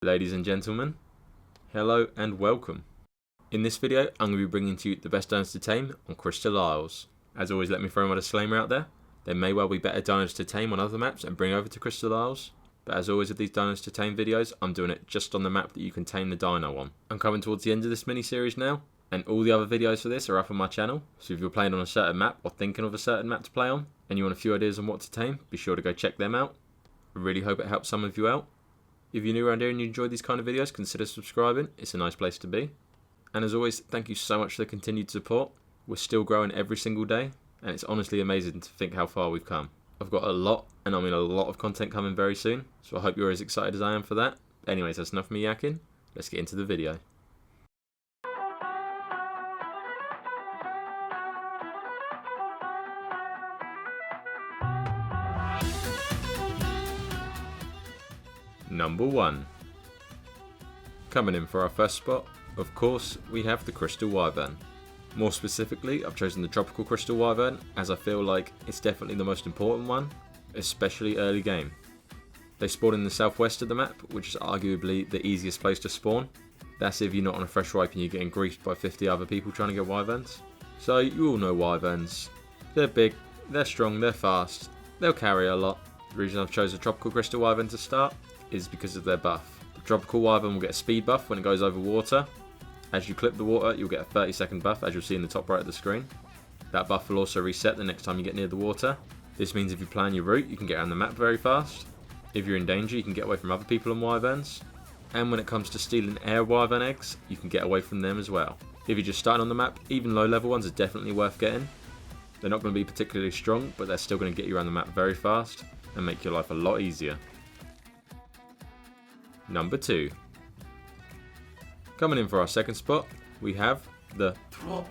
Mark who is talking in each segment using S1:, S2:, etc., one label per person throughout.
S1: Ladies and gentlemen, hello and welcome. In this video, I'm going to be bringing to you the best dinos to tame on Crystal Isles. As always, let me throw my disclaimer out there. There may well be better dinos to tame on other maps and bring over to Crystal Isles, but as always with these dinos to tame videos, I'm doing it just on the map that you can tame the dino on. I'm coming towards the end of this mini-series now, and all the other videos for this are up on my channel, so if you're playing on a certain map or thinking of a certain map to play on, and you want a few ideas on what to tame, be sure to go check them out. I really hope it helps some of you out. If you're new around here and you enjoy these kind of videos, consider subscribing. It's a nice place to be. And as always, thank you so much for the continued support. We're still growing every single day, and it's honestly amazing to think how far we've come. I've got a lot a lot of content coming very soon, so I hope you're as excited as I am for that. Anyways, that's enough of me yakking. Let's get into the video. Number 1. Coming in for our first spot, of course, we have the Crystal Wyvern. More specifically, I've chosen the Tropical Crystal Wyvern as I feel like it's definitely the most important one, especially early game. They spawn in the southwest of the map, which is arguably the easiest place to spawn. That's if you're not on a fresh wipe and you're getting griefed by 50 other people trying to get Wyverns. So you all know Wyverns. They're big, they're strong, they're fast, they'll carry a lot. The reason I've chosen the Tropical Crystal Wyvern to start is because of their buff. The Tropical Wyvern will get a speed buff when it goes over water. As you clip the water, you'll get a 30-second buff, as you'll see in the top right of the screen. That buff will also reset the next time you get near the water. This means if you plan your route, you can get around the map very fast. If you're in danger, you can get away from other people on Wyverns. And when it comes to stealing air Wyvern eggs, you can get away from them as well. If you're just starting on the map, even low level ones are definitely worth getting. They're not going to be particularly strong, but they're still going to get you around the map very fast and make your life a lot easier. Number 2. Coming in for our second spot, we have the Throttle.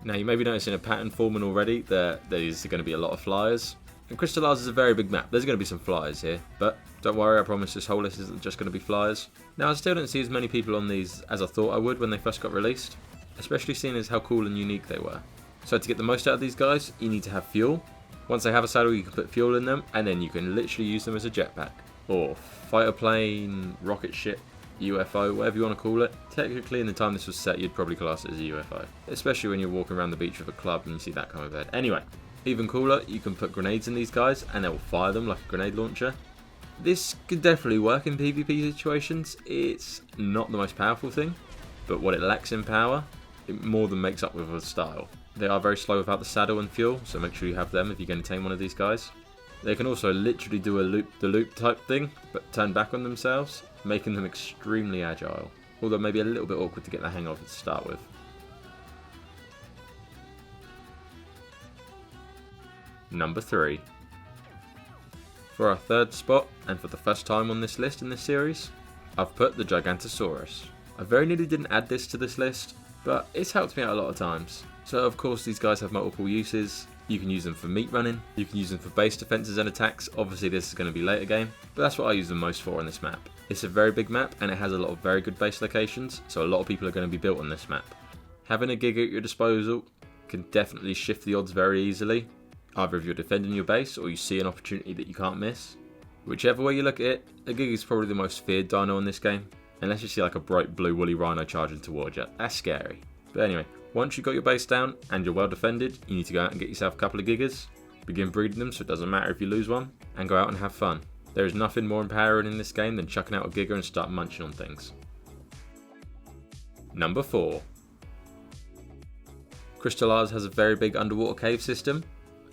S1: Now you may be noticing a pattern forming already. There's going to be a lot of flyers. And Crystal Isles is a very big map. There's going to be some flyers here, but don't worry, I promise this whole list isn't just going to be flyers. Now I still don't see as many people on these as I thought I would when they first got released, especially seeing as how cool and unique they were. So to get the most out of these guys, you need to have fuel. Once they have a saddle, you can put fuel in them, and then you can literally use them as a jetpack. Or fighter plane, rocket ship, UFO, whatever you want to call it. Technically, in the time this was set, you'd probably class it as a UFO. Especially when you're walking around the beach with a club and you see that come overhead. Anyway, even cooler, you can put grenades in these guys and they will fire them like a grenade launcher. This could definitely work in PvP situations. It's not the most powerful thing, but what it lacks in power, it more than makes up with style. They are very slow without the saddle and fuel, so make sure you have them if you're going to tame one of these guys. They can also literally do a loop-the-loop type thing, but turn back on themselves, making them extremely agile, although maybe a little bit awkward to get the hang of to start with. Number 3. For our third spot, and for the first time on this list in this series, I've put the Giganotosaurus. I very nearly didn't add this to this list, but it's helped me out a lot of times. So of course these guys have multiple uses. You can use them for meat running, you can use them for base defenses and attacks. Obviously this is going to be later game, but that's what I use them most for on this map. It's a very big map and it has a lot of very good base locations, so a lot of people are going to be built on this map. Having a gig at your disposal can definitely shift the odds very easily, either if you're defending your base or you see an opportunity that you can't miss. Whichever way you look at it, a gig is probably the most feared dino in this game, unless you see like a bright blue woolly rhino charging towards you. That's scary. But anyway, once you've got your base down and you're well defended, you need to go out and get yourself a couple of gigas, begin breeding them so it doesn't matter if you lose one, and go out and have fun. There is nothing more empowering in this game than chucking out a giga and start munching on things. Number 4. Crystal Isles has a very big underwater cave system,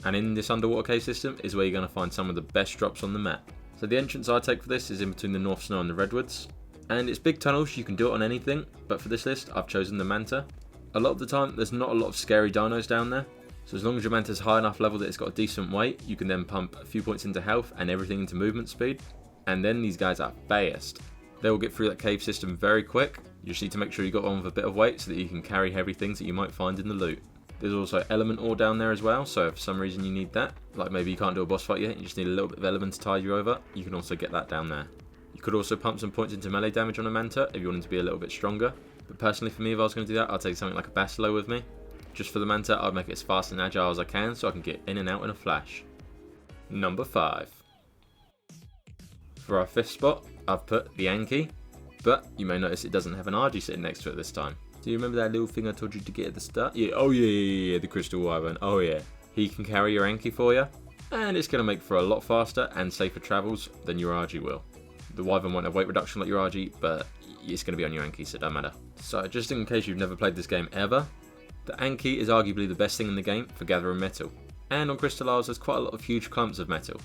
S1: and in this underwater cave system is where you're going to find some of the best drops on the map. So the entrance I take for this is in between the North Snow and the Redwoods, and it's big tunnels, you can do it on anything, but for this list I've chosen the Manta. A lot of the time there's not a lot of scary dinos down there, so as long as your Manta's high enough level that it's got a decent weight, you can then pump a few points into health and everything into movement speed, and then these guys are fast. They will get through that cave system very quick. You just need to make sure you got one with a bit of weight so that you can carry heavy things that you might find in the loot. There's also element ore down there as well, so if for some reason you need that, like maybe you can't do a boss fight yet, you just need a little bit of element to tide you over, you can also get that down there. You could also pump some points into melee damage on a Manta if you wanted to be a little bit stronger. But personally for me, if I was going to do that, I'd take something like a Basilo with me. Just for the Manta, I'd make it as fast and agile as I can so I can get in and out in a flash. Number 5. For our 5th spot, I've put the Yankee, but you may notice it doesn't have an RG sitting next to it this time. Do you remember that little thing I told you to get at the start? Yeah, oh yeah, the Crystal Wyvern, oh yeah. He can carry your Yankee for you, and it's going to make for a lot faster and safer travels than your RG will. The Wyvern won't have weight reduction like your RG, but it's going to be on your Yankee, so it don't matter. So just in case you've never played this game ever, the Yankee is arguably the best thing in the game for gathering metal. And on Crystal Isles there's quite a lot of huge clumps of metal.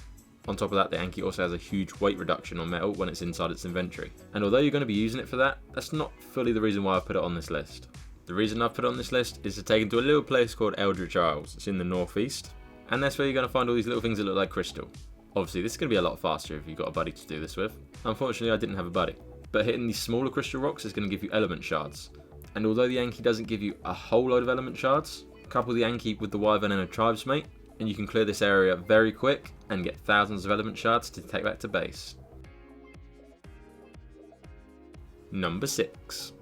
S1: On top of that, the Yankee also has a huge weight reduction on metal when it's inside its inventory. And although you're going to be using it for that, that's not fully the reason why I put it on this list. The reason I've put it on this list is to take it to a little place called Eldritch Isles. It's in the northeast, and that's where you're going to find all these little things that look like crystal. Obviously this is going to be a lot faster if you've got a buddy to do this with. Unfortunately I didn't have a buddy. But hitting these smaller crystal rocks is going to give you element shards. And although the Yankee doesn't give you a whole load of element shards, couple the Yankee with the Wyvern and a tribesmate, and you can clear this area very quick and get thousands of element shards to take back to base. Number 6.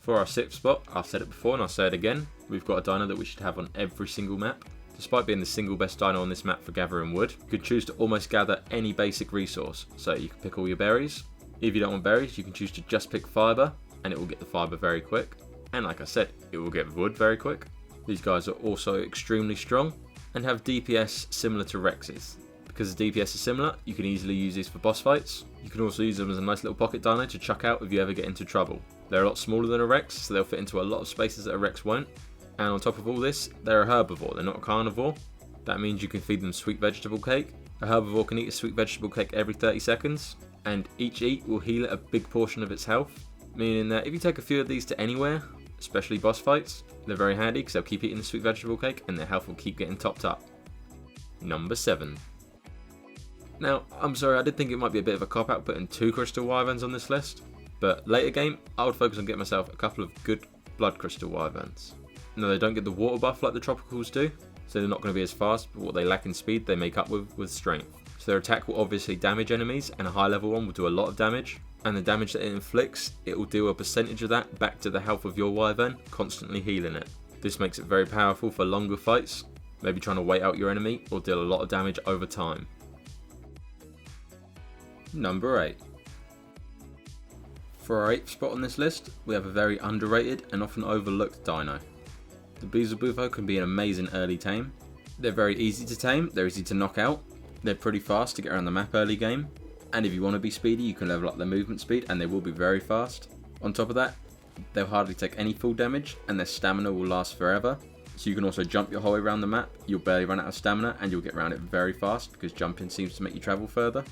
S1: For our 6th spot, I've said it before and I'll say it again, we've got a dino that we should have on every single map. Despite being the single best dino on this map for gathering wood, you could choose to almost gather any basic resource. So you can pick all your berries. If you don't want berries, you can choose to just pick fibre, and it will get the fibre very quick. And like I said, it will get wood very quick. These guys are also extremely strong and have DPS similar to Rex's. Because the DPS is similar, you can easily use these for boss fights. You can also use them as a nice little pocket dino to chuck out if you ever get into trouble. They're a lot smaller than a Rex, so they'll fit into a lot of spaces that a Rex won't. And on top of all this, they're a herbivore, they're not a carnivore. That means you can feed them sweet vegetable cake. A herbivore can eat a sweet vegetable cake every 30 seconds, and each eat will heal a big portion of its health. Meaning that if you take a few of these to anywhere, especially boss fights, they're very handy because they'll keep eating the sweet vegetable cake and their health will keep getting topped up. Number 7. Now, I'm sorry, I did think it might be a bit of a cop-out putting 2 Crystal Wyverns on this list, but later game, I would focus on getting myself a couple of good Blood Crystal Wyverns. Now, they don't get the water buff like the Tropicals do, so they're not going to be as fast, but what they lack in speed, they make up with strength. So their attack will obviously damage enemies, and a high level one will do a lot of damage, and the damage that it inflicts, it will deal a percentage of that back to the health of your Wyvern, constantly healing it. This makes it very powerful for longer fights, maybe trying to wait out your enemy, or deal a lot of damage over time. Number 8. For our 8th spot on this list, we have a very underrated and often overlooked dino. The Bezel Buffo can be an amazing early tame. They're very easy to tame, they're easy to knock out, they're pretty fast to get around the map early game, and if you want to be speedy you can level up their movement speed and they will be very fast. On top of that, they'll hardly take any full damage and their stamina will last forever, so you can also jump your whole way around the map, you'll barely run out of stamina and you'll get around it very fast because jumping seems to make you travel further.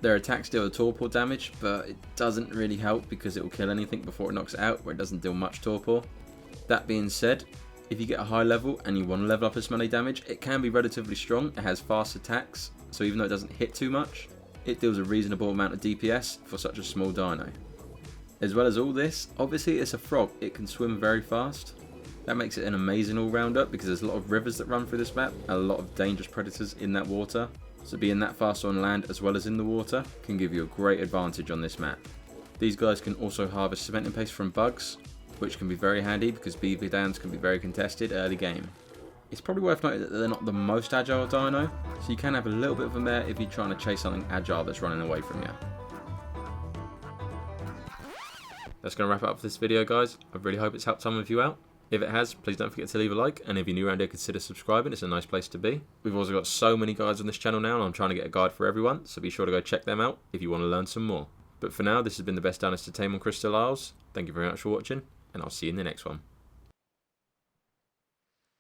S1: Their attacks deal a torpor damage, but it doesn't really help because it will kill anything before it knocks it out, where it doesn't deal much torpor. That being said, if you get a high level and you want to level up its melee damage, it can be relatively strong. It has fast attacks, so even though it doesn't hit too much, it deals a reasonable amount of DPS for such a small dino. As well as all this, obviously it's a frog, it can swim very fast. That makes it an amazing all-rounder because there's a lot of rivers that run through this map and a lot of dangerous predators in that water. So being that fast on land as well as in the water can give you a great advantage on this map. These guys can also harvest cementing paste from bugs, which can be very handy because beaver dams can be very contested early game. It's probably worth noting that they're not the most agile dino, so you can have a little bit of a mare if you're trying to chase something agile that's running away from you. That's going to wrap it up for this video, guys. I really hope it's helped some of you out. If it has, please don't forget to leave a like, and if you're new around here, consider subscribing. It's a nice place to be. We've also got so many guides on this channel now, and I'm trying to get a guide for everyone, so be sure to go check them out if you want to learn some more. But for now, this has been the best dinos to tame on Crystal Isles. Thank you very much for watching, and I'll see you in the next one.